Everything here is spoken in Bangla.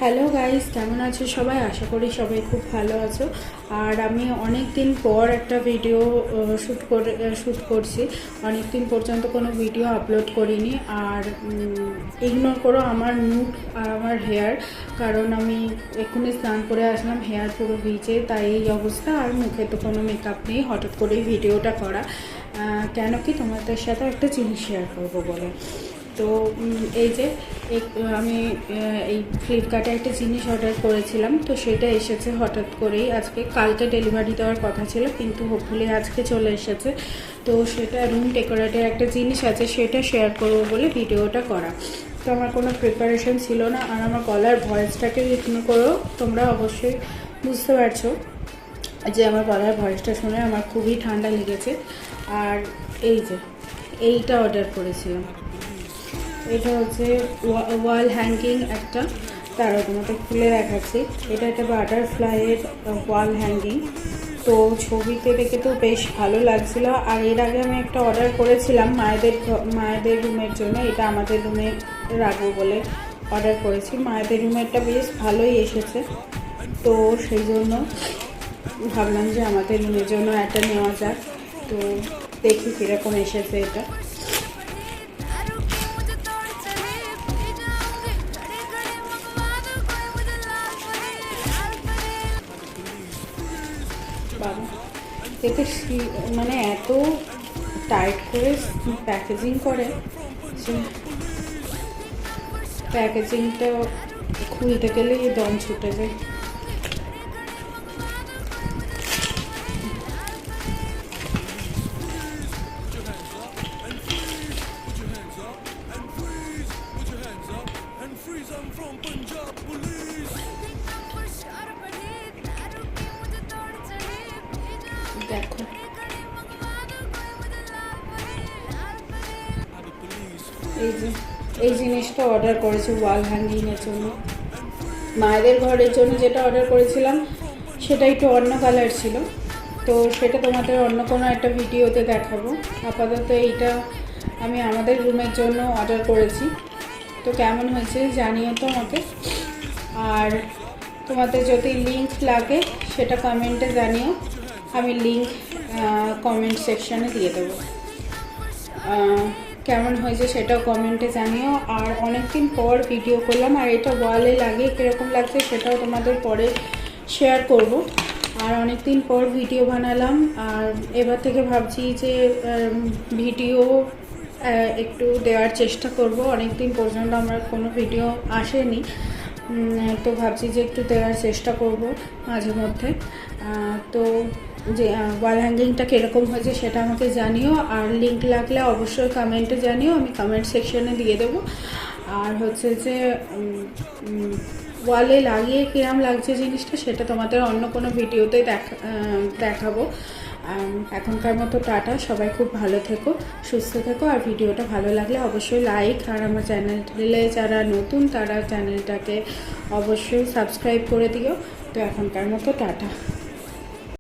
হ্যালো গাইস, কেমন আছো সবাই? আশা করি সবাই খুব ভালো আছো। আর আমি অনেক দিন পর একটা ভিডিও শ্যুট করছি। অনেক দিন পর্যন্ত কোনো ভিডিও আপলোড করিনি। আর ইগনোর করো আমার মুখ আর আমার হেয়ার, কারণ আমি এক্ষুনি স্নান করে আসলাম, হেয়ার পুরো ভিজে, তাই এই অবস্থা। আর মুখে তো কোনো মেকআপ নেই, হঠাৎ করেই ভিডিওটা করা। কেন কি তোমাদের সাথে একটা জিনিস শেয়ার করবো বলে। তো এই যে আমি এই ফ্লিপকার্টে একটা জিনিস অর্ডার করেছিলাম, তো সেটা এসেছে হঠাৎ করেই। কালকে ডেলিভারি দেওয়ার কথা ছিল, কিন্তু হোপফুলি আজকে চলে এসেছে। তো সেটা রুম ডেকোরেটের একটা জিনিস আছে, সেটা শেয়ার করবো বলে ভিডিওটা করা। তো আমার কোনো প্রিপারেশন ছিল না। আর আমার গলার ভয়েসটাকে ইগনোর করো, তোমরা অবশ্যই বুঝতে পারছো যে আমার গলার ভয়েসটা শুনে আমার খুবই ঠান্ডা লেগেছে। আর এই যে এইটা অর্ডার করেছিলাম, এটা হচ্ছে ওয়াল হ্যাঙ্গিং একটা। তারা তোমাকে খুলে দেখাচ্ছি। এটা একটা বাটারফ্লাইয়ের ওয়াল হ্যাঙ্গিং। তো ছবিতে দেখে তো বেশ ভালো লাগছিল। আর এর আগে আমি একটা অর্ডার করেছিলাম মায়েদের রুমের জন্য। এটা আমাদের রুমে রাখবো বলে অর্ডার করেছি। মায়েদের রুমেরটা বেশ ভালোই এসেছে, তো সেই জন্য ভাবলাম যে আমাদের রুমের জন্য একটা নেওয়া যাক। তো দেখি কীরকম এসেছে এটা। বাবা, এতে মানে এত টাইট করে প্যাকেজিং করে যে প্যাকেজিংটা খুলতে গেলেই দম ছুটে যায়। দেখো, এই জিনিসটা অর্ডার করেছি ওয়াল হ্যাঙ্গিংয়ের জন্য। মায়েদের ঘরের জন্য যেটা অর্ডার করেছিলাম সেটা একটু অন্য কালার ছিল, তো সেটা তোমাদের অন্য কোনো একটা ভিডিওতে দেখাবো। আপাতত এইটা আমি আমাদের রুমের জন্য অর্ডার করেছি। তো কেমন হয়েছে জানিও তো আমাকে। আর তোমাদের যদি লিঙ্ক লাগে সেটা কমেন্টে জানিও, আমি লিঙ্ক কমেন্ট সেকশানে দিয়ে দেবো। কেমন হয়েছে সেটাও কমেন্টে জানিও। আর অনেক দিন পর ভিডিও করলাম, আর এটা ওয়ালে লাগিয়ে কীরকম লাগছে সেটাও তোমাদের পরে শেয়ার করব। আর অনেক দিন পর ভিডিও বানালাম, আর এবার থেকে ভাবছি যে ভিডিও একটু দেওয়ার চেষ্টা করব। অনেক দিন পর্যন্ত আমার কোনো ভিডিও আসেনি, তো ভাবছি যে একটু দেওয়ার চেষ্টা করব মাঝে মধ্যে। তো যে ওয়াল হ্যাঙ্গিংটা কীরকম হয়েছে সেটা আমাকে জানিও। আর লিঙ্ক লাগলে অবশ্যই কমেন্টে জানিও, আমি কমেন্ট সেকশনে দিয়ে দেবো। আর হচ্ছে যে ওয়ালে লাগিয়ে কিরম লাগছে জিনিসটা সেটা তোমাদের অন্য কোনো ভিডিওতে দেখাবো। এখনকার মতো টাটা, সবাই খুব ভালো থেকো, সুস্থ থেকো। আর ভিডিওটা ভালো লাগলে অবশ্যই লাইক, আর আমার চ্যানেলে যারা নতুন তারা চ্যানেলটাকে অবশ্যই সাবস্ক্রাইব করে দিও। তো এখনকার মতো টাটা।